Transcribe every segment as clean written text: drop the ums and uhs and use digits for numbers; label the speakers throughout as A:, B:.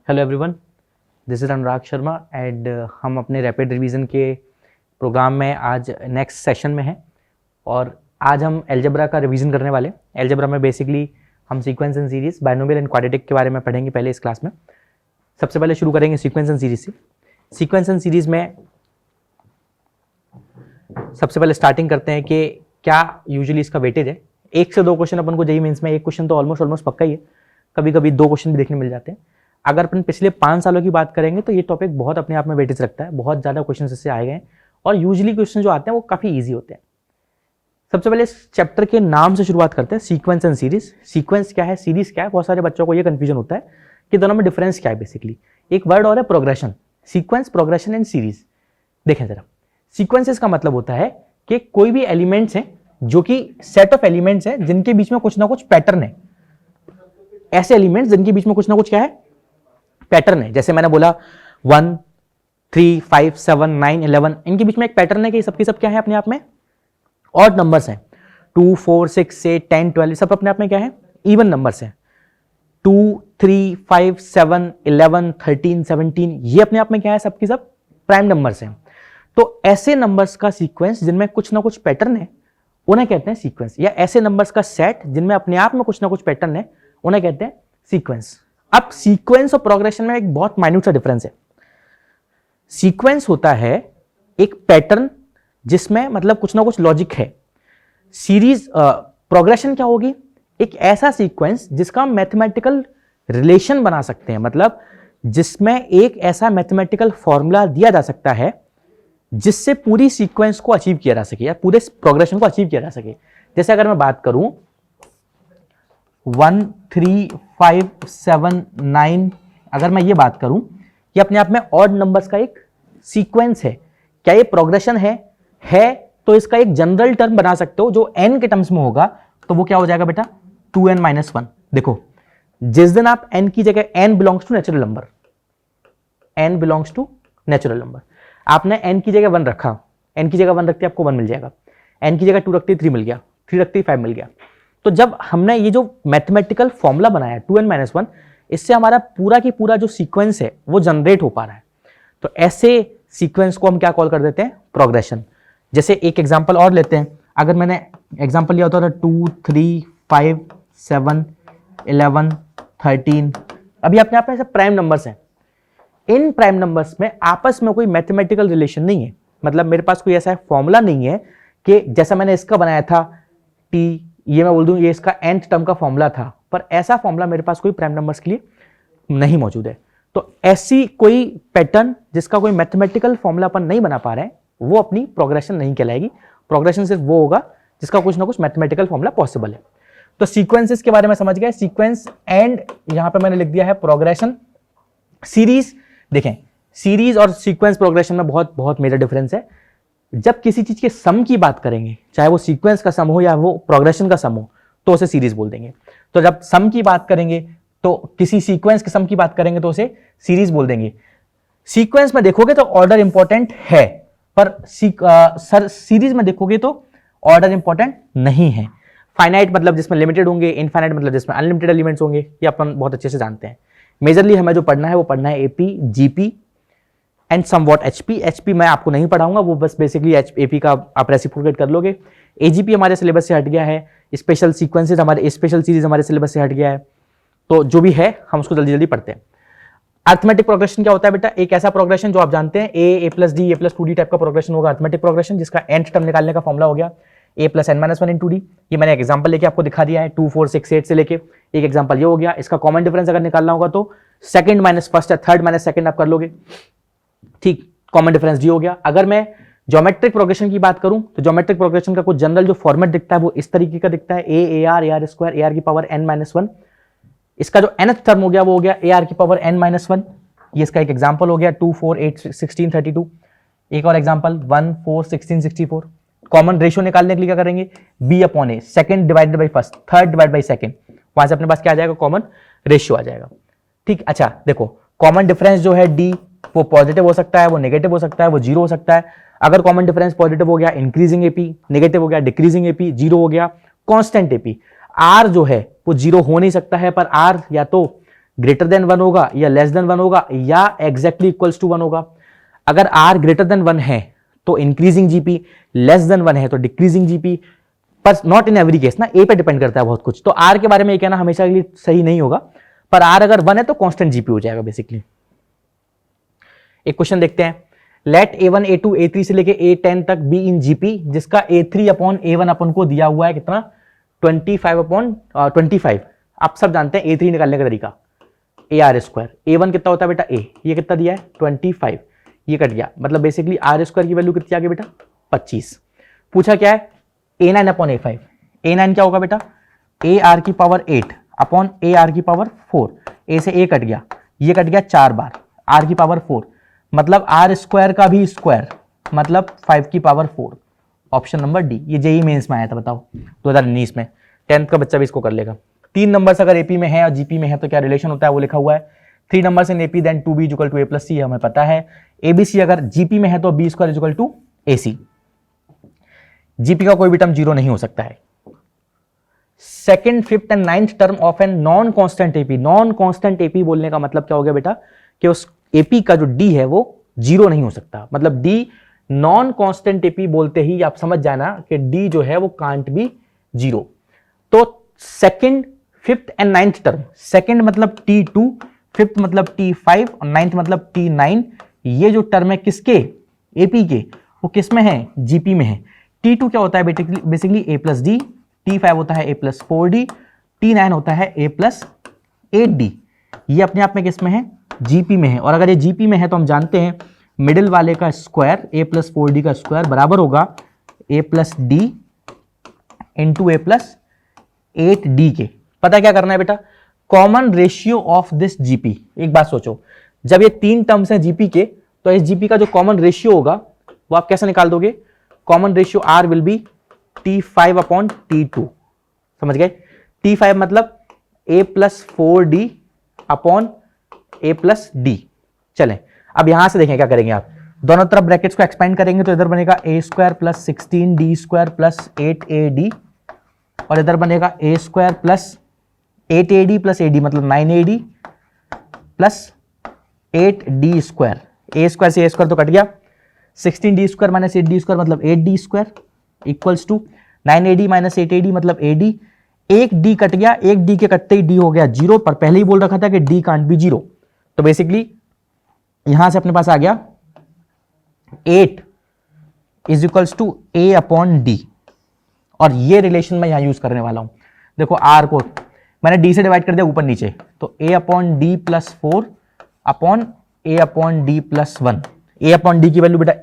A: Hello everyone, this is Anurag Sharma and हम अपने rapid revision के प्रोग्राम में आज नेक्स्ट सेशन में हैं और आज हम एल्जेब्रा का रिवीजन करने वाले। एल्जेब्रा में बेसिकली हम sequence and series, binomial and quadratic के बारे में पढ़ेंगे पहले इस क्लास में। सबसे पहले शुरू करेंगे सीक्वेंस एंड सीरीज से। सीक्वेंस एंड सीरीज में सबसे पहले स्टार्टिंग करते हैं कि क्या यूजुअली इसका वेटेज है। 1 से 2 क्वेश्चन अपन को जेईई मेंस में, एक क्वेश्चन तो ऑलमोस्ट पक्का ही है, कभी कभी 2 क्वेश्चन भी देखने मिल जाते हैं। अगर अपन पिछले 5 सालों की बात करेंगे तो ये टॉपिक बहुत अपने आप में वेटेज रखता है, बहुत ज़्यादा क्वेश्चन इससे आए गए और यूजुअली क्वेश्चन जो आते हैं वो काफ़ी ईजी होते हैं। सबसे पहले इस चैप्टर के नाम से शुरुआत करते हैं, सीक्वेंस एंड सीरीज। सीक्वेंस क्या है, सीरीज क्या है, बहुत सारे बच्चों को ये कंफ्यूजन होता है कि दोनों में डिफरेंस क्या है। बेसिकली एक वर्ड और है progression, sequence, progression and series. देखें जरा, सीक्वेंसेस का मतलब होता है कि कोई भी एलिमेंट्स हैं जो कि सेट ऑफ एलिमेंट्स हैं जिनके बीच में कुछ ना कुछ पैटर्न है। ऐसे एलिमेंट्स जिनके बीच में कुछ ना कुछ क्या है, पैटर्न है। जैसे मैंने बोला 1, 3, 5, 7, 9, 11, इनके बीच में एक पैटर्न है कि सबके सब क्या है, अपने आप में ऑड नंबर्स हैं। 2, 4, 6, 8, 10, 12 सब अपने आप में क्या है, इवन नंबर्स हैं। 2, 3, 5, 7, 11, 13, 17 ये अपने आप में क्या है, सबके सब प्राइम नंबर्स हैं। तो ऐसे नंबर्स का सीक्वेंस जिनमें कुछ ना कुछ पैटर्न है उन्हें कहते हैं सीक्वेंस, या ऐसे नंबर्स का सेट जिनमें अपने आप में कुछ ना कुछ पैटर्न है उन्हें कहते हैं सीक्वेंस। अब सीक्वेंस और प्रोग्रेशन में एक बहुत माइन्यूट सा डिफरेंस है। सीक्वेंस होता है एक पैटर्न जिसमें मतलब कुछ ना कुछ लॉजिक है। सीरीज, प्रोग्रेशन क्या होगी, एक ऐसा सीक्वेंस जिसका हम मैथमेटिकल रिलेशन बना सकते हैं, मतलब जिसमें एक ऐसा मैथमेटिकल फॉर्मूला दिया जा सकता है जिससे पूरी सीक्वेंस को अचीव किया जा सके या पूरे प्रोग्रेशन को अचीव किया जा सके। जैसे अगर मैं बात करूं 1, 3, 5, 7, 9, अगर मैं ये बात करूं कि अपने आप में ऑड नंबर्स का एक सीक्वेंस है, क्या ये प्रोग्रेशन है? तो इसका एक जनरल टर्म बना सकते हो जो n के टर्म्स में होगा, तो वो क्या हो जाएगा बेटा, 2n-1। देखो, जिस दिन आप n की जगह, n belongs to natural number, n belongs to natural number, आपने n की जगह 1 रखा, n की जगह 1 रखते आपको 1 मिल जाएगा, n की जगह 2 रखते 3 मिल गया, 3 रखते 5 मिल गया। तो जब हमने ये जो मैथमेटिकल फॉर्मूला बनाया 2n-1, इससे हमारा पूरा की पूरा जो सीक्वेंस है वो जनरेट हो पा रहा है। तो ऐसे सीक्वेंस को हम क्या कॉल कर देते हैं, प्रोग्रेशन। जैसे एक एग्जांपल और लेते हैं, अगर मैंने एग्जांपल लिया होता था 2, 3, 5, 7, 11, 13, अभी अपने आप में ऐसे प्राइम नंबर्स हैं। इन प्राइम नंबर्स में आपस में कोई मैथमेटिकल रिलेशन नहीं है, मतलब मेरे पास कोई ऐसा फॉर्मूला नहीं है कि जैसा मैंने इसका बनाया था टी, ये मैं बोल दूं ये इसका nth टर्म का फॉर्मूला था, पर ऐसा फॉर्मूला मेरे पास कोई प्राइम नंबर्स के लिए नहीं मौजूद है। तो ऐसी कोई पैटर्न जिसका कोई मैथमेटिकल फॉर्मूला अपन नहीं बना पा रहे हैं वो अपनी प्रोग्रेशन नहीं कहलाएगी। प्रोग्रेशन सिर्फ वो होगा जिसका कुछ ना कुछ मैथमेटिकल फॉर्मूला पॉसिबल है। तो सीक्वेंसेस के बारे में समझ गए, सीक्वेंस एंड यहां पर मैंने लिख दिया है प्रोग्रेशन। सीरीज, देखें सीरीज और सीक्वेंस प्रोग्रेशन में बहुत बहुत मेजर डिफरेंस है। जब किसी चीज के सम की बात करेंगे, चाहे वो सीक्वेंस का सम हो या वो प्रोग्रेशन का सम हो, तो उसे सीरीज बोल देंगे। तो जब सम की बात करेंगे, तो किसी सीक्वेंस के सम की बात करेंगे तो उसे सीरीज बोल देंगे। सीक्वेंस में देखोगे तो ऑर्डर इंपॉर्टेंट है, पर सीरीज में देखोगे तो ऑर्डर इंपॉर्टेंट नहीं है। फाइनाइट मतलब जिसमें लिमिटेड होंगे, इनफाइनाइट मतलब जिसमें अनलिमिटेड एलिमेंट्स होंगे, ये अपन बहुत अच्छे से जानते हैं। मेजरली हमें जो पढ़ना है वो पढ़ना है AP, GP and somewhat HP. HP मैं आपको नहीं पढ़ाऊंगा, वो बस बेसिकली एपी का आप रेसिप्रोकेट कर लोगे। एजीपी हमारे सिलेबस से हट गया है, स्पेशल सीक्वेंसेस हमारे, स्पेशल सीरीज हमारे सिलेबस से हट गया है। तो जो भी है हम उसको जल्दी जल्दी पढ़ते हैं। अर्थमेटिक प्रोग्रेशन क्या होता है बेटा, एक ऐसा प्रोग्रेशन जो आप जानते हैं a + d, a + 2d type का प्रोग्रेशन होगा अर्थमेटिक प्रोग्रेशन, जिसका nth टर्म निकालने का फॉर्मूला हो गया a + n-1 × d। ये मैंने एक एग्जांपल लेके आपको दिखा दिया है, 2, 4, 6, 8 से लेके एक एग्जांपल ये हो गया। इसका कॉमन डिफरेंस अगर निकालना होगा तो सेकंड माइनस फर्स्ट या थर्ड माइनस सेकंड आप कर लोगे, ठीक, कॉमन डिफरेंस डी हो गया। अगर मैं ज्योमेट्रिक प्रोग्रेशन की बात करूं तो ज्योमेट्रिक प्रोग्रेशन का कुछ जनरल जो फॉर्मेट दिखता है वो इस तरीके का दिखता है, a ar की पावर n-1। इसका जो nth टर्म हो गया वो हो गया ar की पावर n-1। ये इसका एक एग्जांपल हो गया 2, 4, 8, 16, 32। एक और एग्जांपल 1, 4, 16, 64। कॉमन रेशियो निकालने के लिए क्या करेंगे, b/a, second divided by first, third divide by second, वहां से अपने पास क्या आ जाएगा, कॉमन रेशियो आ जाएगा। ठीक, अच्छा देखो कॉमन डिफरेंस जो है d वो पॉजिटिव हो सकता है, वो नेगेटिव हो सकता है, वो जीरो हो सकता है। अगर कॉमन डिफरेंस पॉजिटिव हो गया इंक्रीजिंग एपी, नेगेटिव हो गया डिक्रीजिंग एपी, जीरो हो गया कांस्टेंट एपी। आर जो है वो जीरो हो नहीं सकता है, पर आर या तो ग्रेटर देन 1 होगा या लेस देन 1 होगा या एग्जैक्टली इक्वल्स टू 1 होगा। अगर आर ग्रेटर देन 1 है तो इंक्रीजिंग जीपी, लेस देन 1 है तो डिक्रीजिंग जीपी, पर नॉट इन एवरी केस ना, ए पे डिपेंड करता है बहुत कुछ। तो आर के बारे में ये कहना हमेशा के लिए सही नहीं होगा, पर आर अगर 1 है तो कांस्टेंट जीपी हो जाएगा बेसिकली। एक क्वेश्चन देखते हैं, लेट A1 A2 A3 से लेके A10 तक बी इन जीपी, जिसका A3 अपॉन A1 अपन को दिया हुआ है कितना 25 अपॉन 25। आप सब जानते हैं A3 निकालने का तरीका, AR स्क्वायर। A1 कितना होता है बेटा A, ये कितना दिया है 25, ये कट गया, मतलब बेसिकली R स्क्वायर की वैल्यू कितनी आ गई बेटा 25। पूछा क्या है A9 अपॉन A5। A9 क्या होगा बेटा AR की पावर 8 अपॉन AR की पावर 4। A से A कट गया, ये कट गया 4 बार, R की पावर 4, मतलब R स्क्वायर का भी स्क्वायर, मतलब 5 की पावर 4। ऑप्शन नंबर डी, ये जेई मेंस में आया था, बताओ 2019 में। 10th का बच्चा भी इसको कर लेगा। 3 नंबर अगर एपी में है और जीपी में है तो क्या रिलेशन होता है वो लिखा हुआ है। 3 number in AP then 2b equal to a plus C, हमें पता है। एबीसी अगर जीपी में है तो B square equal to AC. GP का कोई भी टर्म 0 नहीं हो सकता है। Second, fifth and ninth term of an non constant AP. Non constant AP बोलने का मतलब क्या हो गया बेटा कि उस एपी का जो डी है वो 0 नहीं हो सकता, मतलब डी नॉन कांस्टेंट एपी बोलते ही आप समझ जाना कि डी जो है वो कांट बी 0। तो second, fifth and ninth term, second मतलब T2, फिफ्थ मतलब T5 और नाइन्थ मतलब T9, ये जो टर्म है किसके एपी के, वो किस में है जीपी में है। T2 क्या होता है basically a plus D, T5 होता है a प्लस 4d, T9 होता है a प्लस 8d। ये अपने आप में किस में है जीपी में है। और अगर ये जीपी में है तो हम जानते हैं मिडिल वाले का स्क्वायर a प्लस 4d का स्क्वायर बराबर होगा a plus D into a plus 8d के। पता क्या करना है बेटा, common ratio of this GP. एक बात सोचो, जब ये 3 टर्म्स हैं जीपी के तो इस जीपी का जो कॉमन रेशियो होगा वो आप कैसे निकाल दोगे। Common ratio R will be T5 upon T2, समझ गए। T5 मतलब a plus 4d upon a plus D. चलें अब यहां से देखें क्या करेंगे आप, दोनों तरफ ब्रैकेट्स को एक्सपेंड करेंगे तो इधर बनेगा a square plus 16d square plus 8ad, और इधर बनेगा a square plus 8ad plus ad मतलब 9ad plus 8d square. a square से a स्क्वायर तो कट गया, 16d square minus 8d square मतलब 8d square equals to 9ad minus 8ad मतलब ad। एक d कट गया, एक d के कटते ही d हो गया 0, पर पहले ही बोल रखा था कि d कांट बी 0। तो बेसिकली यहां से अपने पास आ गया 8 is equals to a upon D, और ये रिलेशन मैं यहां यूज करने वाला हूं। देखो r को मैंने d से डिवाइड कर दिया ऊपर नीचे, तो a upon D plus 4 upon a upon D plus 1। a upon D की वैल्यू बेटा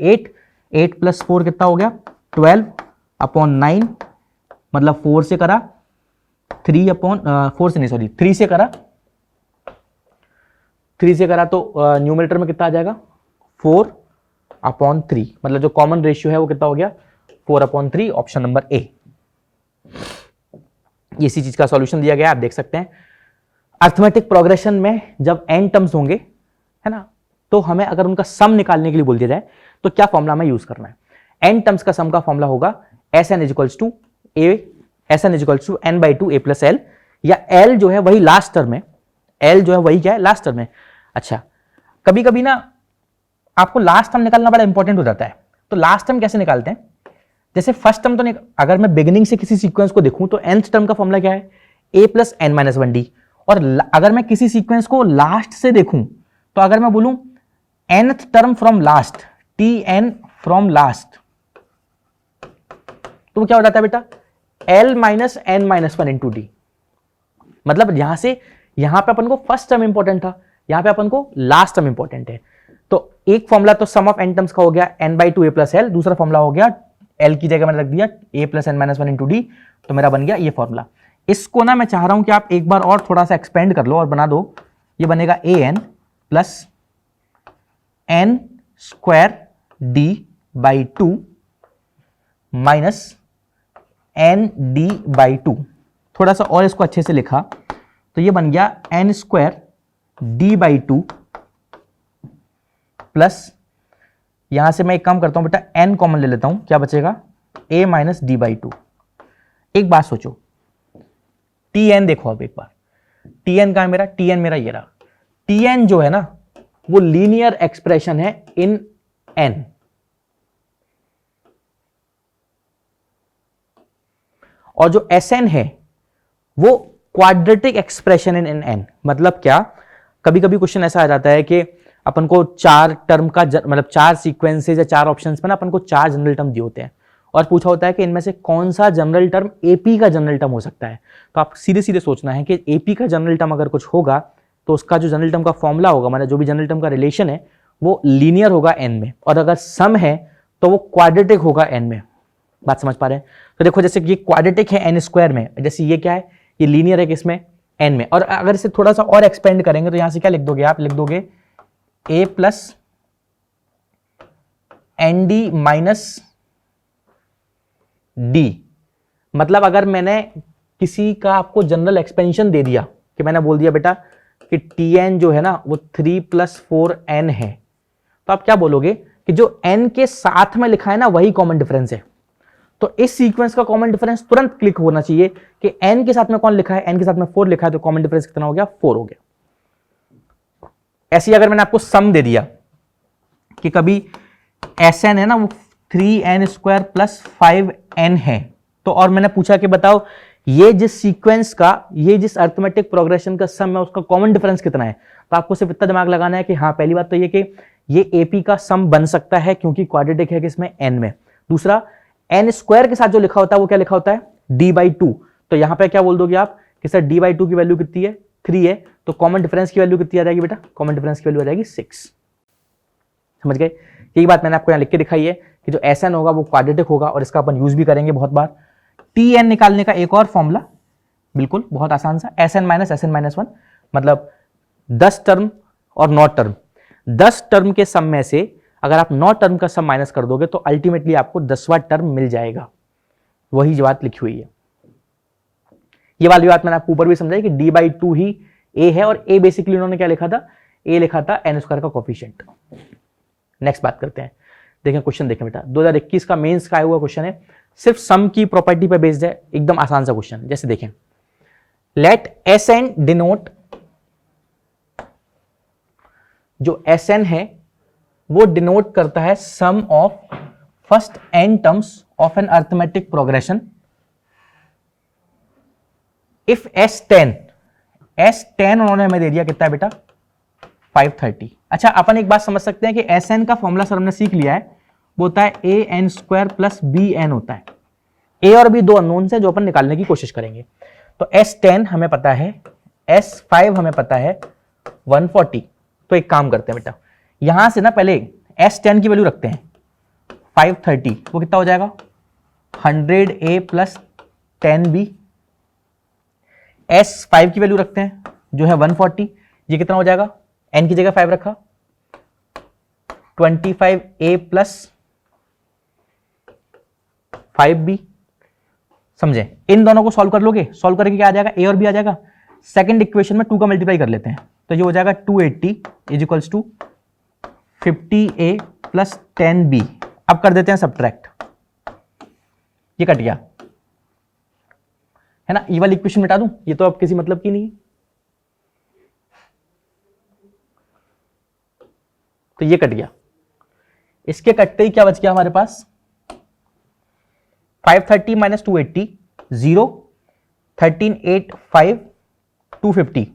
A: 8 प्लस 4 कितना हो गया 12 अपॉन 9, मतलब 4 से करा 3 अपॉन 4 से नहीं सॉरी 3 से करा, 3 से करा तो न्यूमरेटर में कितना आ जाएगा 4 अपॉन 3, मतलब जो कॉमन रेशियो है वो कितना हो गया 4 अपॉन 3। Option number A. इसी चीज का सॉल्यूशन दिया गया, आप देख सकते हैं। अर्थमेटिक प्रोग्रेशन में जब n टर्म्स होंगे है ना, तो हमें अगर उनका सम निकालने के लिए बोल दिया जाए तो क्या फॉर्मूला में यूज करना है। n टर्म्स का सम का फॉर्मूला होगा Sn equals to n by 2 a plus l, या l जो है वही लास्ट टर्म है, l जो है वही क्या है लास्ट टर्म है। अच्छा, कभी कभी ना आपको लास्ट टर्म निकालना बड़ा इंपॉर्टेंट हो जाता है, तो लास्ट टर्म कैसे निकालते हैं, जैसे फर्स्ट टर्म तो नहीं, अगर मैं बिगिनिंग से किसी सीक्वेंस को देखूं तो nth टर्म का फॉर्मूला क्या है a plus n minus 1d, और अगर मैं किसी सीक्वेंस को लास्ट से देखूं तो अगर मैं बोलूं nth term from last, tn from last, तो क्या हो जाता है बेटा l minus n minus 1 into d. मतलब यहां से यहां पे अपन को फर्स्ट टर्म इंपॉर्टेंट था, यहां पे अपन को लास्ट टर्म इंपॉर्टेंट है। तो एक फॉर्मूला तो सम ऑफ n टर्म्स का हो गया n by 2 a plus l, दूसरा फॉर्मूला हो गया l की जगह मैंने रख दिया a plus n minus 1 into d, तो मेरा बन गया ये फॉर्मूला। इसको ना मैं चाह रहा हूं कि आप एक बार और थोड़ा सा एक्सपेंड कर लो और बना दो, ये बनेगा an plus n square d by 2 minus n d by 2। थोड़ा सा और इसको अच्छे से लिखा तो ये बन गया n square d by 2 plus, यहां से मैं एक काम करता हूं बेटा n कॉमन ले लेता हूं, क्या बचेगा a माइनस डी बाई 2। एक बात सोचो tn देखो, अब एक बार टी एन का है मेरा, टी एन मेरा ये रहा। टी एन जो है ना वो लीनियर एक्सप्रेशन है इन एन, और जो एस एन है वो क्वाड्रेटिक एक्सप्रेशन इन एन। मतलब क्या, कभी कभी क्वेश्चन ऐसा आ जाता है कि अपन को 4 टर्म का मतलब 4 सीक्वेंसेज या 4 ऑप्शंस में ना अपन को 4 जनरल टर्म दिए होते हैं और पूछा होता है कि इनमें से कौन सा जनरल टर्म एपी का जनरल टर्म हो सकता है। तो आप सीधे सीधे सोचना है कि एपी का जनरल टर्म अगर कुछ होगा तो उसका जो जनरल टर्म का फॉर्मूला होगा, मतलब जो भी जनरल टर्म का रिलेशन है वो लीनियर होगा एन में, और अगर सम है तो वो क्वाड्रेटिक होगा एन में। बात समझ पा रहे हैं? तो देखो जैसे ये क्वाड्रेटिक है एन स्क्वायर में, जैसे ये क्या है, ये लीनियर है किसमें, एन में। और अगर इसे थोड़ा सा और एक्सपेंड करेंगे तो यहां से क्या लिख दोगे आप, लिख दोगे A plus N D minus D. मतलब अगर मैंने किसी का आपको जनरल एक्सपेंशन दे दिया कि मैंने बोल दिया बेटा कि टी एन जो है ना वो 3 + 4n है, तो आप क्या बोलोगे कि जो n के साथ में लिखा है ना वही कॉमन डिफरेंस है। तो इस सीक्वेंस का कॉमन डिफरेंस तुरंत क्लिक होना चाहिए कि n के साथ में कौन लिखा है, n के साथ में 4 लिखा है, तो कॉमन डिफरेंस कितना हो गया, 4 हो गया। ऐसे ही अगर मैंने आपको सम दे दिया कि कभी Sn है ना वो 3n² + 5n है, तो और मैंने पूछा कि बताओ ये जिस सीक्वेंस का, ये जिस अरिथमेटिक प्रोग्रेशन का सम है उसका कॉमन डिफरेंस कितना है, तो आपको सिर्फ इतना दिमाग लगाना है कि हाँ, पहली बात तो ये कि ये एपी का सम बन सकता है क्योंकि क्वाड्रेटिक है किसमें, एन में। दूसरा, n² के साथ जो लिखा होता है वो क्या लिखा होता है, d/2। तो यहां पे क्या बोल दोगे आप कि सर d/2 की वैल्यू कितनी है, 3 है, तो कॉमन डिफरेंस की वैल्यू कितनी आ जाएगी बेटा, कॉमन डिफरेंस की वैल्यू आ जाएगी 6। समझ गए? यही बात मैंने आपको यहां लिख के दिखाई है कि जो Sn होगा वो क्वाड्रेटिक होगा, और इसका अपन यूज भी करेंगे बहुत बार। Tn निकालने का एक और फॉर्मूला, बिल्कुल बहुत आसान सा, Sn - Sn - 1, मतलब 10 टर्म और 9 टर्म। 10 टर्म के सम में से अगर आप 9 टर्म का सम माइनस कर दोगे तो अल्टीमेटली आपको 10वां टर्म मिल जाएगा। वही बात लिखी हुई है। ये वाली बात मैंने आपको ऊपर भी समझाई कि d/2 ही a है, और a बेसिकली उन्होंने क्या लिखा था, a लिखा था n² का कोफिशिएंट। नेक्स्ट बात करते हैं, देखें क्वेश्चन देखें बेटा, 2021 का मेंस का आया हुआ क्वेश्चन है, सिर्फ सम की प्रॉपर्टी पे बेस्ड है, एकदम आसान सा क्वेश्चन है। जैसे देखें, लेट Sn डिनोट, जो Sn है वो डिनोट करता है sum of first n terms of an arithmetic progression if S10 उन्होंने हमें दे दिया कितना है बेटा, 530। अच्छा, अपन एक बात समझ सकते हैं कि Sn का फॉर्मूला सर हमने सीख लिया है, वो होता है an² + bn होता है। a और b दो अननोन्स है जो अपन निकालने की कोशिश करेंगे। तो S10 हमें पता है, S5 हमें पता है 140। तो एक काम करते हैं बेटा, यहां से ना पहले S10 की वैल्यू रखते हैं 530, वो कितना हो जाएगा 100a + 10b। S5 की वैल्यू रखते हैं जो है 140, ये कितना हो जाएगा, n की जगह 5 रखा, 25a + 5b। समझे? इन दोनों को सॉल्व कर लोगे, सॉल्व करके क्या आ जाएगा, a और b आ जाएगा। सेकंड इक्वेशन में 2 का मल्टीप्लाई कर लेते हैं, तो ये हो जाएगा 280 = 50a + 10b। अब कर देते हैं सब्ट्रैक्ट, ये कट गया है ना, ये वाली इक्वेशन मिटा दूं, ये तो अब किसी मतलब की नहीं, तो ये कट गया। इसके कटते ही क्या बच गया हमारे पास, 530 - 280 0, 13 8 5 250,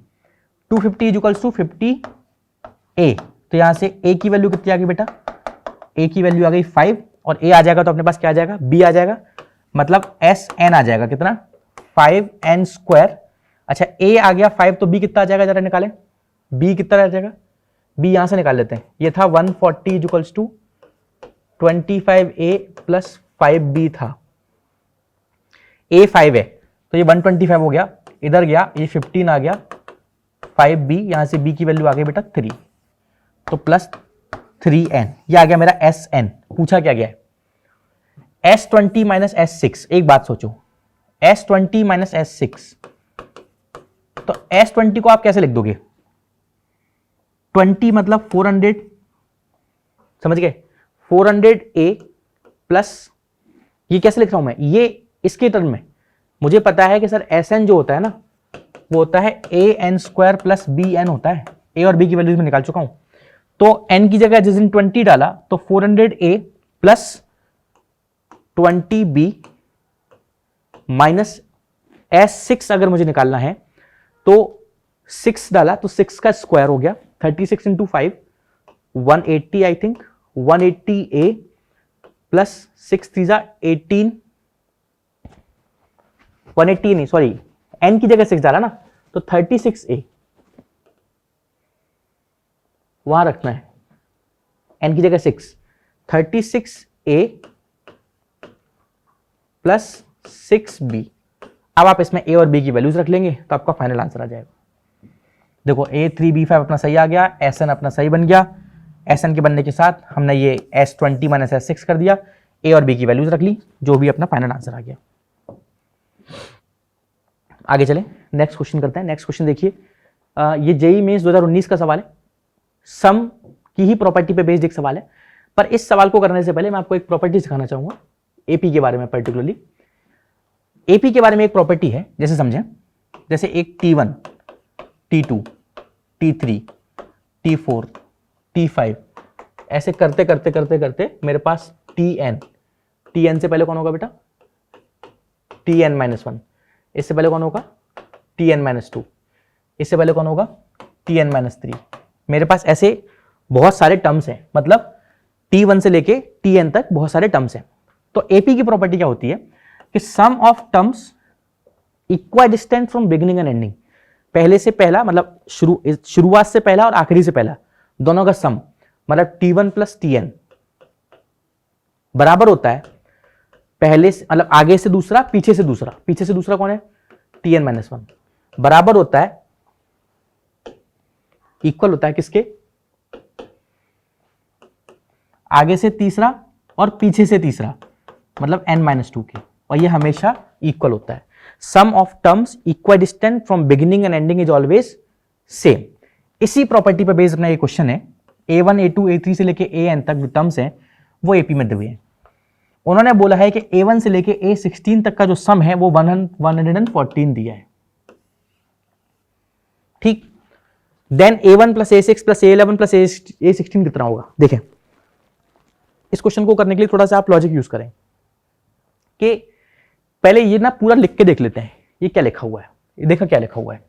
A: 250 = 50a। तो यहां से a की वैल्यू कितनी आ गई बेटा, a की वैल्यू आ गई 5, और a आ जाएगा तो अपने पास क्या आ जाएगा, b आ जाएगा, मतलब Sn आ जाएगा कितना, 5n²। अच्छा, a आ गया 5, तो b कितना आ जाएगा, जरा निकालें, b कितना आ जाएगा, b यहां से निकाल लेते हैं। ये था 140 = 25a + 5b था, a 5 है तो ये 125 हो गया, इधर गया ये 15 आ गया, 5b, यहां से b की वैल्यू आ गई बेटा 3, तो +3n, ये आ गया मेरा Sn। पूछा क्या गया है, S20 - S6। एक बात सोचो, S20 - S6, तो S20 को आप कैसे लिख दोगे, 20 मतलब 400, समझ गए, 400a प्लस, ये कैसे लिख रहा हूं मैं, ये इसके टर्म में मुझे पता है कि सर Sn जो होता है ना वो होता है an² प्लस bn होता है। a और b की वैल्यूज में निकाल चुका हूं। तो n की जगह जिस दिन 20 डाला तो 400a plus 20b minus s6 अगर मुझे निकालना है तो 6 डाला तो 6 का स्क्वायर हो गया 36 into 5 180 I think 180a plus 6 3 18 180 नहीं सॉरी n की जगह 6 डाला ना तो 36a वहां रखना है n की जगह 6 36a प्लस 6b। अब आप इसमें a और b की वैल्यूज रख लेंगे तो आपका फाइनल आंसर आ जाएगा। देखो a3b5 अपना सही आ गया, sn अपना सही बन गया। sn के बनने के साथ हमने ये s20 माइनस s6 कर दिया, a और b की वैल्यूज रख ली, जो भी अपना फाइनल आंसर आ गया। आगे चले नेक्स्ट क्वेश्चन करते हैं। नेक्स्ट क्वेश्चन देखिए, ये जेईई मेंस 2019 का सवाल है, सम की ही प्रॉपर्टी पे बेस्ड एक सवाल है। पर इस सवाल को करने से पहले मैं आपको एक प्रॉपर्टी सिखाना चाहूंगा एपी के बारे में। पर्टिकुलरली एपी के बारे में एक प्रॉपर्टी है, जैसे समझें, जैसे एक T1 T2 T3 T4 T5 ऐसे करते करते करते करते मेरे पास Tn से पहले कौन होगा बेटा? Tn-1। इससे पहले कौन होगा? Tn-2। इससे पहले कौन होगा? Tn-3। मेरे पास ऐसे बहुत सारे टर्म्स हैं, मतलब T1 से लेके Tn तक बहुत सारे टर्म्स हैं। तो एपी की प्रॉपर्टी क्या होती है कि sum of terms equidistant from beginning and ending, पहले से पहला मतलब शुरुआत से पहला और आखिरी से पहला दोनों का सम, मतलब T1 प्लस Tn बराबर होता है पहले से, मतलब आगे से दूसरा पीछे से दूसरा, पीछे से दूसरा कौन है? Tn-1 बराबर होता है, इक्वल होता है किसके? आगे से तीसरा और पीछे से तीसरा, मतलब n-2 के, और ये हमेशा इक्वल होता है। Sum of terms equidistant from beginning and ending is always same. इसी प्रॉपर्टी पर बेस्ड अपना ये क्वेश्चन है। a1 a2 a3 से लेके an तक जो टर्म्स हैं वो एपी में दिए हुए हैं। उन्होंने बोला है कि a1 से लेके a16 तक का जो सम है वो 114 दिया है, ठीक। Then a1 plus a6 plus a11 plus a16 कितना होगा? देखें, इस क्वेश्चन को करने के लिए थोड़ा सा आप लॉजिक यूज करें कि पहले ये ना पूरा लिख के देख लेते हैं ये क्या लिखा हुआ है। ये देखा क्या लिखा हुआ है,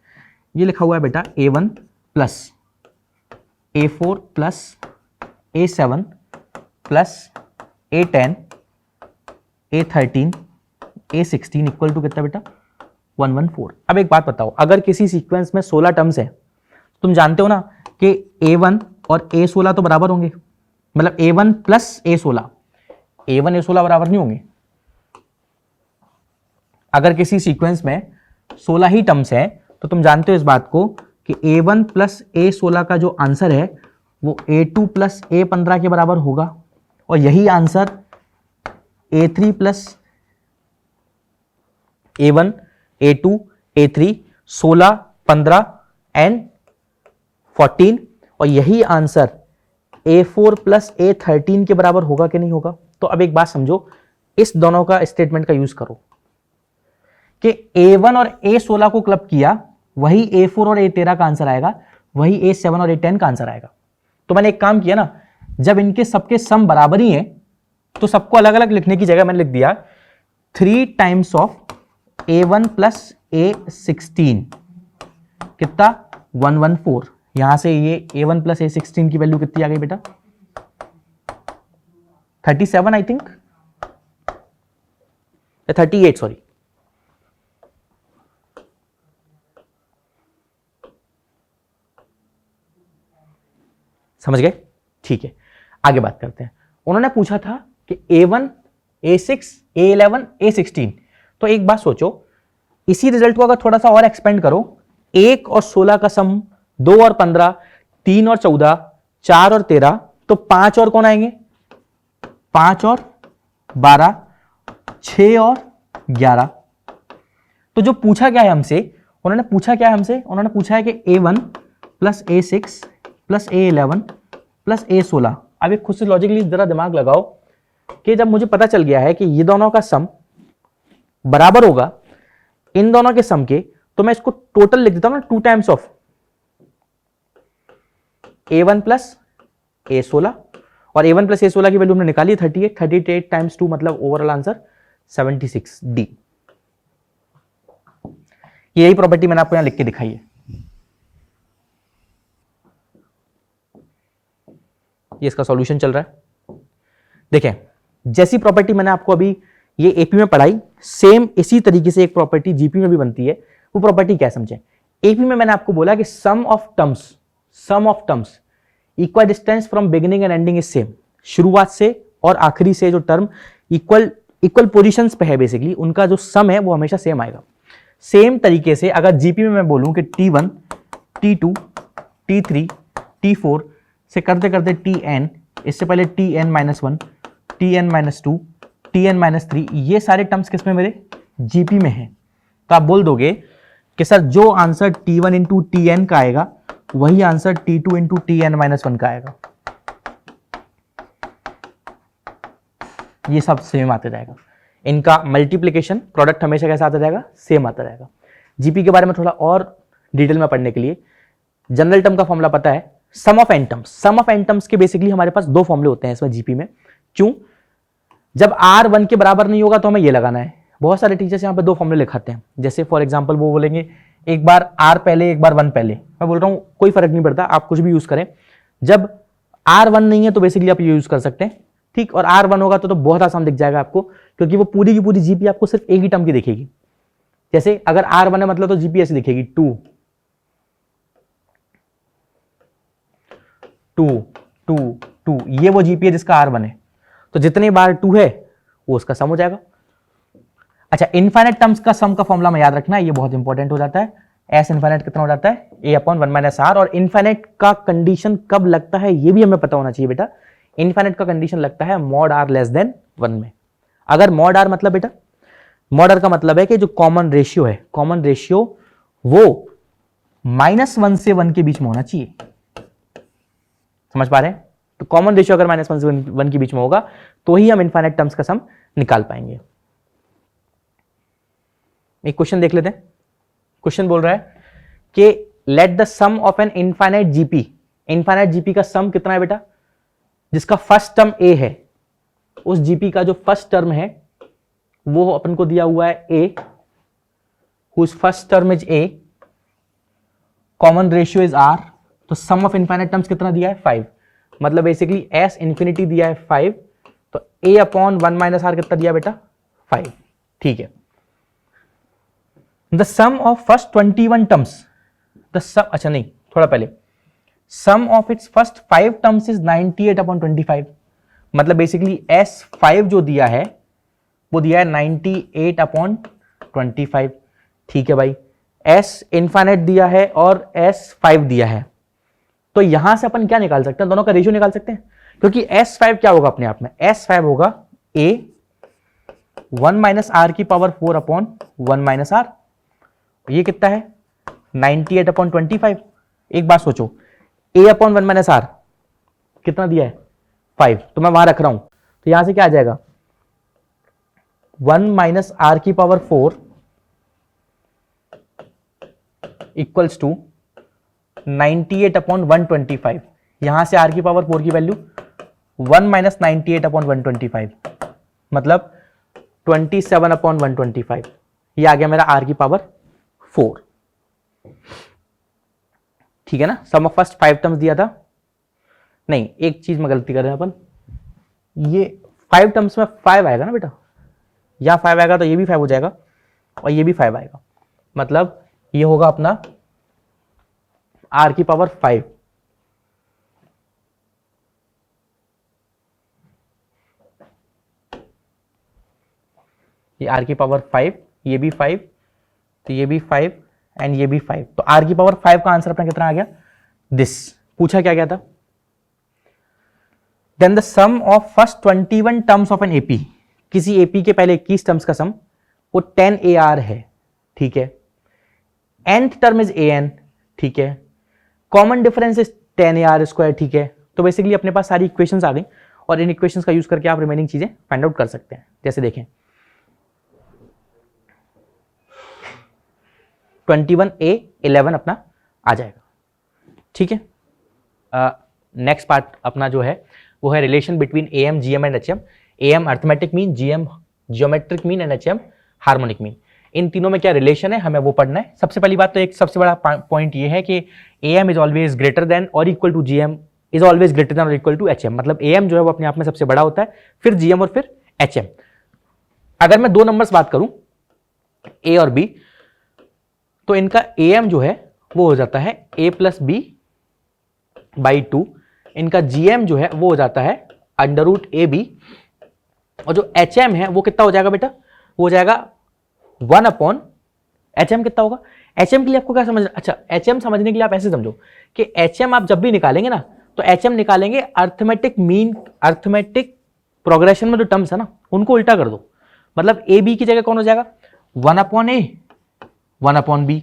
A: ये लिखा हुआ है बेटा a1 plus a4 plus a7 plus a10 a13 a16 equal to कितना बेटा? 114। अब एक बात बताओ, अगर किसी सीक्वेंस में 16 टर्म्स हैं, तुम जानते हो ना कि a1 और a16 तो बराबर होंगे, मतलब a1 plus a16, a1 a16 बराबर नहीं होंगे। अगर किसी सीक्वेंस में 16 ही टर्म्स हैं तो तुम जानते हो इस बात को कि a1 प्लस a16 का जो आंसर है वो a2 प्लस a15 के बराबर होगा, और यही answer a3 plus a1 a2 a3 16 15 and 14, और यही आंसर a4 प्लस a13 के बराबर होगा कि नहीं होगा? तो अब एक बात समझो, इस दोनों का स्टेटमेंट का यूज करो कि a1 और a16 को क्लब किया, वही a4 और a13 का आंसर आएगा, वही a7 और a10 का आंसर आएगा। तो मैंने एक काम किया ना, जब इनके सबके सम बराबर ही हैं तो सबको अलग अलग लिखने की जगह मैंने लिख दिया 3 times of a1 plus a16 कितना? 114। यहां से ये a1 प्लस a16 की वैल्यू कितनी आ गई बेटा? 37 आई थिंक, 38 सॉरी। समझ गए? ठीक है, आगे बात करते हैं। उन्होंने पूछा था कि a1 a6 a11 a16, तो एक बात सोचो, इसी रिजल्ट को अगर थोड़ा सा और एक्सपेंड करो, 1 और 16 का सम 2 और 15, 3 और 14, 4 और 13, तो 5 और कौन आएंगे? 5 और 12, 6 और 11। तो जो पूछा क्या है हमसे, उन्होंने पूछा क्या है हमसे? उन्होंने पूछा है कि a1 plus a6 plus a11 plus a16। अब एक खुद से लॉजिकली जरा दिमाग लगाओ कि जब मुझे पता चल गया है कि ये दोनों का सम बराबर होगा इन दोनों के सम के, तो मैं इसको टोटल लिख देता हूं ना, 2 times of A1 plus A16, और A1 प्लस A16 की वैल्यू हमने निकाली 38, 38 टाइम्स 2 मतलब ओवरऑल आंसर 76 डी। यही प्रॉपर्टी मैंने आपको यहां लिख के दिखाई है। ये इसका सॉल्यूशन चल रहा है। देखें, जैसी प्रॉपर्टी मैंने आपको अभी ये एपी में पढ़ाई, सेम इसी तरीके से एक प्रॉपर्टी जीपी में भी बनती है। वो प्रॉपर्टी क्या समझे? एपी में मैंने आपको बोला कि sum of terms equal distance from beginning and ending is same. शुरुआत से और आखिरी से जो टर्म इक्वल पोजीशंस पे है बेसिकली, उनका जो सम है वो हमेशा सेम आएगा। सेम तरीके से अगर जीपी में मैं बोलूं कि T1, T2, T3, T4 से करते करते Tn, इससे पहले Tn-1, Tn-2, Tn-3, ये सारे टर्म्स किसमें मेरे जीपी में है। तो आप बोल दोगे कि सर जो आंसर T1 इंटू Tn का आएगा वही आंसर T2 इंटू Tn-1 का आएगा। ये सब सेम आते रहेगा, इनका मल्टीप्लिकेशन प्रोडक्ट हमेशा कैसा आता रहेगा? सेम आता रहेगा। जीपी के बारे में थोड़ा और डिटेल में पढ़ने के लिए जनरल टर्म का फॉर्मूला पता है, sum of N terms. Sum of N terms के बेसिकली हमारे पास 2 फॉर्मूले होते हैं इसमें जीपी में। क्यों? जब R 1 के बराबर नहीं होगा तो हमें ये लगाना है। बहुत सारे टीचर्स यहाँ पे 2 फॉर्मूले लिखाते हैं, जैसे फॉर एग्जाम्पल वो बोलेंगे एक बार R पहले एक बार 1 पहले। मैं बोल रहा हूँ कोई फर्क नहीं पड़ता, आप कुछ भी यूज करें। जब R 1 नहीं है तो बेसिकली आप ये यूज कर सकते हैं, ठीक। और R 1 होगा तो बहुत आसान दिख जाएगा आपको, क्योंकि वो पूरी की पूरी जीपी आपको सिर्फ एक ही टर्म की दिखेगी। जैसे अगर R 1 है मतलब तो जीपी ऐसी दिखेगी 2 2 2 2, ये वो जीपी है जिसका R 1 है, तो जितने बार 2 है वो उसका सम हो जाएगा। अच्छा, इनफाइनाइट टर्म्स का सम का फॉर्मूला में याद रखना, ये बहुत इंपॉर्टेंट हो जाता है। एस इनफाइनाइट कितना हो जाता है? A/1 - R। और इनफाइनाइट का कंडीशन कब लगता है ये भी हमें पता होना चाहिए बेटा। इनफाइनाइट का कंडीशन लगता है mod R < 1 में। अगर mod R मतलब बेटा, mod R का मतलब है कि जो कॉमन रेशियो है, कॉमन रेशियो वो -1 से 1 के बीच में होना चाहिए। समझ पा रहे हैं? तो कॉमन रेशियो अगर -1 से 1 के बीच में होगा तो ही हम इनफाइनाइट टर्म्स का सम निकाल पाएंगे। एक क्वेश्चन देख लेते हैं। क्वेश्चन बोल रहा है कि let the sum of an infinite GP. Infinite GP का सम कितना है बेटा? जिसका फर्स्ट टर्म ए है, उस जीपी का जो फर्स्ट टर्म है वो अपन को दिया हुआ है A, whose first term is A, common ratio is R. तो सम ऑफ इनफाइनाइट टर्म्स कितना दिया है? 5। मतलब बेसिकली एस इंफिनिटी दिया है 5, तो A/1 - R कितना दिया बेटा? 5। ठीक है। The sum of first 21 terms, the sum, अच्छा नहीं, थोड़ा पहले, sum of its first 5 terms is 98/25। मतलब बेसिकली S5 जो दिया है वो दिया है 98/25। ठीक है भाई, S इनफाइनाइट दिया है और S5 दिया है, तो यहां से अपन क्या निकाल सकते हैं? दोनों का रेशियो निकाल सकते हैं, क्योंकि S5 क्या होगा अपने आप में? S5 होगा A1 - R की पावर 4/1 - R। ये कितना है? 98/25। एक बात सोचो, A/1 - R कितना दिया है? 5, तो मैं वहां रख रहा हूं, तो यहां से क्या आ जाएगा? 1 - R की पावर 4 इक्वल्स टू 98/125। यहां से R की पावर 4 की वैल्यू 1 - 98/125, मतलब 27/125। ये आ गया मेरा R की पावर 4। ठीक है ना? सम ऑफ फर्स्ट 5 टर्म्स दिया था। नहीं, एक चीज में गलती कर रहे हैं अपन, ये 5 टर्म्स में 5 आएगा ना बेटा, यहां 5 आएगा तो ये भी 5 हो जाएगा और ये भी 5 आएगा, मतलब ये होगा अपना R की पावर 5। ये R की पावर 5, ये भी 5, तो ये भी 5 एंड ये भी 5, तो R की पावर 5 का आंसर अपना कितना आ गया? दिस। पूछा क्या गया था? Then the sum of first 21 terms of an AP. किसी एपी के पहले 21 टर्म्स का सम वो 10 AR है। ठीक है। nth term is AN। ठीक है। Common difference is 10 AR²। ठीक है। तो बेसिकली अपने पास सारी इक्वेशंस आ गई और इन इक्वेशंस का यूज करके आप रिमेनिंग चीजें फाइंड आउट कर सकते हैं। जैसे देखें, 21A11 अपना आ जाएगा। ठीक है, नेक्स्ट पार्ट अपना जो है वो है relation between AM, GM and HM। AM arithmetic mean, GM geometric mean and HM harmonic mean. इन तीनों में क्या रिलेशन है हमें वो पढ़ना है। सबसे पहली बात तो एक सबसे बड़ा पॉइंट ये है कि AM is always greater than or equal to GM is always greater than or equal to HM। मतलब AM जो है वो अपने आप में सबसे बड़ा होता है, फिर GM और फिर HM। अगर मैं दो नंबर्स बात करूं A और B, तो इनका AM जो है वो हो जाता है A+B/2। इनका GM जो है वो हो जाता है √AB। और जो HM है वो कितना हो जाएगा बेटा, वो हो जाएगा 1/HM। कितना होगा HM के लिए आपको क्या समझना, अच्छा HM समझने के लिए आप ऐसे समझो कि HM आप जब भी निकालेंगे ना तो HM निकालेंगे अर्थमेटिक मीन, अर्थमेटिक प्रोग्रेशन में जो टर्म्स है ना उनको उल्टा कर दो। मतलब AB की जगह कौन हो जाएगा 1/A 1/B,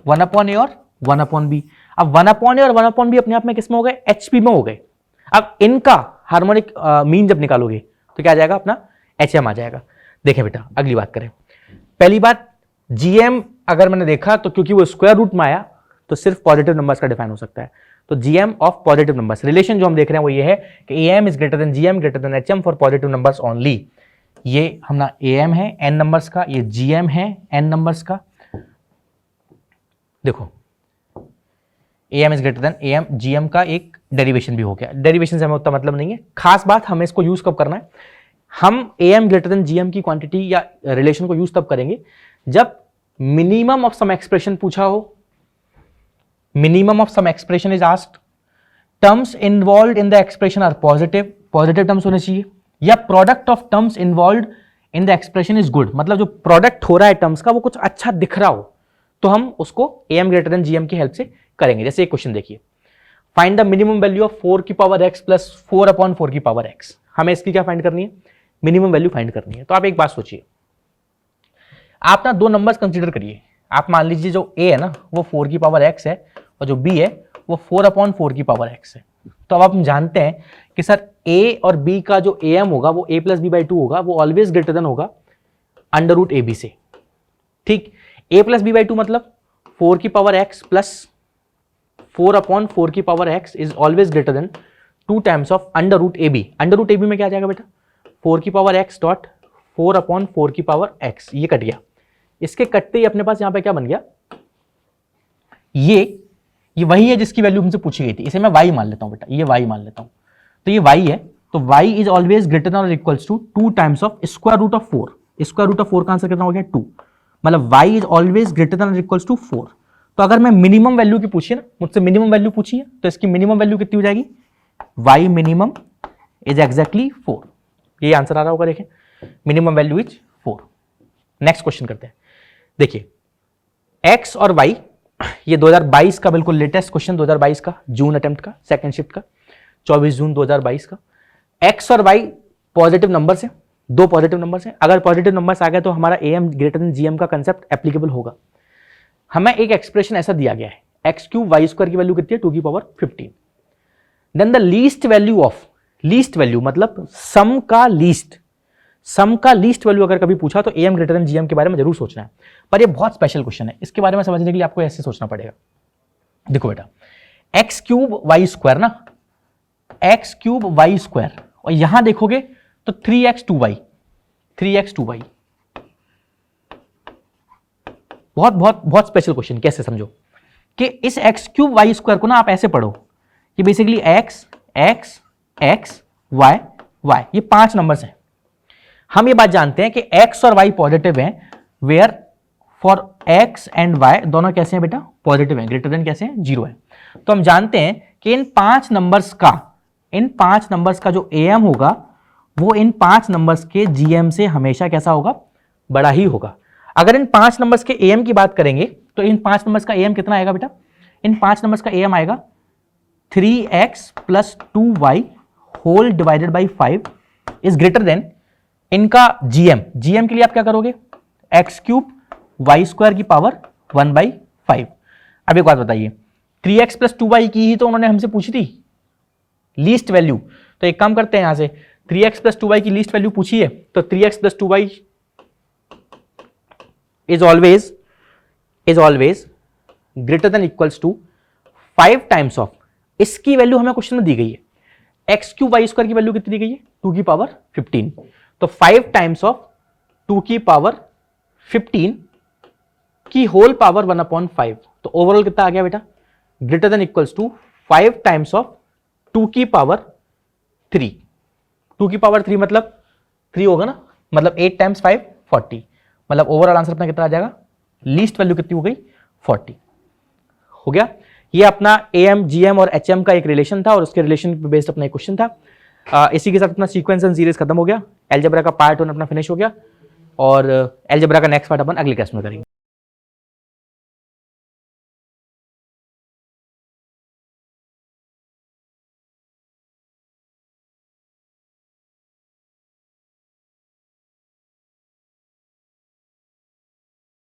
A: 1/A और 1/B। अब 1/A और 1/B अपने आप में किसमें हो गए, HP में हो गए। अब इनका हार्मोनिक मीन जब निकालोगे तो क्या आ जाएगा अपना HM आ जाएगा। देखें बेटा अगली बात करें। पहली बात GM अगर मैंने देखा तो क्योंकि वो स्क्वायर रूट में आया तो सिर्फ पॉजिटिव नंबर्स का डिफाइन हो सकता है। तो GM of positive numbers, relation जो हम देख रहे हैं वो ये है कि AM is greater than GM greater than HM for positive numbers only. ये हमारा AM है n नंबर्स का, ये GM है n नंबर्स का। देखो AM is greater then AM, GM का एक डेरिवेशन भी हो गया। डेरिवेशन से हमें उतना मतलब नहीं है, खास बात हमें इसको यूज कब करना है, हम AM ग्रेटर देन GM की क्वांटिटी या रिलेशन को यूज तब करेंगे जब मिनिमम ऑफ सम एक्सप्रेशन पूछा हो, minimum of sum expression is asked, terms involve in the expression are positive, positive terms होने चाहिए, या product of terms involve in the expression is good. मतलब जो प्रोडक्ट हो रहा है टर्म्स का वो कुछ अच्छा दिख रहा हो तो हम उसको AM ग्रेटर देन GM की हेल्प से करेंगे। जैसे एक क्वेश्चन देखिए, find the minimum value of 4x plus 4/4x। हमें इसकी क्या फाइंड करनी है, मिनिमम वैल्यू फाइंड करनी है। तो आप एक बात सोचिए, आप ना दो नंबर्स कंसीडर करिए। आप मान लीजिए जो A है ना वो 4x है और जो B है वो 4/4x है। तो अब आप जानते हैं कि सर A और B का जो AM होगा वो A+B/2 होगा, वो ऑलवेज ग्रेटर देन होगा √AB से। ठीक, A+B/2 मतलब 4x plus 4/4x is always greater then 2 times of √AB। √AB में क्या आ जाएगा बेटा 4x डॉट 4/4x। ये कट गया, इसके कटते ही अपने पास यहां पे क्या बन गया, ये वही है जिसकी वैल्यू हमसे पूछी गई थी। इसे मैं y मान लेता हूं बेटा, ये y मान लेता हूं। तो ये y है, तो y is always greater than or equals to 2 times of square root of 4। Square root of 4 का आंसर कितना हो गया 2। मतलब y is always greater than or equals to 4। तो अगर मैं मिनिमम वैल्यू की पूछिए ना, मुझसे मिनिमम वैल्यू पूछिए तो इसकी मिनिमम वैल्यू कितनी हो जाएगी, y मिनिमम इज एग्जैक्टली 4। ये आंसर आ रहा होगा, देखें minimum value is 4। Next question करते हैं। देखिए x और y, ये 2022 का बिल्कुल लेटेस्ट क्वेश्चन, 2022 का जून अटेम्प्ट का सेकंड शिफ्ट का 24 जून 2022 का। x और y पॉजिटिव नंबर्स हैं, दो पॉजिटिव नंबर्स हैं। अगर पॉजिटिव नंबर्स आ गए तो हमारा AM ग्रेटर देन GM का कंसेप्ट एप्लीकेबल होगा। हमें एक एक्सप्रेशन ऐसा दिया गया है, x³ y² की वैल्यू कितनी है 2⁻15। Then the least value of, least value मतलब सम का लीस्ट, सम का लीस्ट वैल्यू अगर कभी पूछा तो AM ग्रेटर देन GM के बारे में जरूर सोचना है। पर ये बहुत स्पेशल क्वेश्चन है, इसके बारे में समझने के लिए आपको ऐसे सोचना पड़ेगा। देखो बेटा x³ y² ना, x³ y² और यहां देखोगे तो 3x2y, 3x2y। बहुत बहुत बहुत स्पेशल क्वेश्चन। कैसे समझो कि इस x³ y² को ना आप ऐसे पढ़ो कि basically x x x y y, ये 5 नंबर्स हैं। हम ये बात जानते हैं कि x और y पॉजिटिव हैं, where for x and y दोनों कैसे हैं बेटा पॉजिटिव हैं, ग्रेटर देन कैसे हैं 0 है। तो हम जानते हैं कि इन 5 नंबर्स का जो AM होगा वो इन 5 नंबर्स के GM से हमेशा कैसा होगा, बड़ा ही होगा। अगर इन 5 नंबर्स के AM की बात करेंगे तो इन 5 नंबर्स का AM कितना आएगा बेटा, इन 5 नंबर्स का AM आएगा 3x plus 2y whole divided by 5 is greater than इनका GM। GM के लिए आप क्या करोगे, x³ y² की पावर 1/5। अब एक बात बताइए, 3x प्लस 2y की ही तो उन्होंने हमसे पूछी थी लीस्ट वैल्यू। तो एक काम करते हैं, यहां से 3x प्लस 2y की लीस्ट वैल्यू पूछी है तो 3x plus 2y is always greater than equals to 5 times of, इसकी वैल्यू हमें क्वेश्चन में दी गई है, एक्स क्यू वाई स्क्वायर की वैल्यू कितनी दी गई है 2 की पावर 15, तो 5 टाइम्स ऑफ 2 की पावर 15 की होल पावर 1/5, तो ओवरऑल कितना आ गया बेटा, greater than equals to 5 times of 2 की पावर 3, 2 की पावर 3 मतलब 3 होगा ना, मतलब 8 टाइम्स 5 40, मतलब ओवरऑल आंसर अपना कितना आ जाएगा, लीस्ट वैल्यू कितनी हो गई 40 हो गया। ये अपना एएम जीएम और एचएम का एक रिलेशन था और उसके रिलेशन पे बेस्ड अपना एक क्वेश्चन था। इसी के साथ अपना सीक्वेंस एंड सीरीज खत्म हो गया, अलजेब्रा का पार्ट 1 अपना फिनिश हो गया और अलजेब्रा का नेक्स्ट पार्ट अपन अगले क्लास में करेंगे।